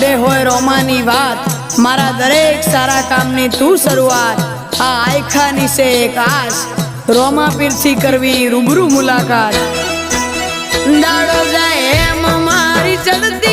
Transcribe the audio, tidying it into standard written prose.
મોઢે હોય રોમાની વાત, મારા દરેક સારા કામની તું શરૂઆત। આ આયખાની છે એક આસ, રોમા પીરથી કરવી રૂબરૂ મુલાકાત। દાડો જાય એમ મારી ચડતી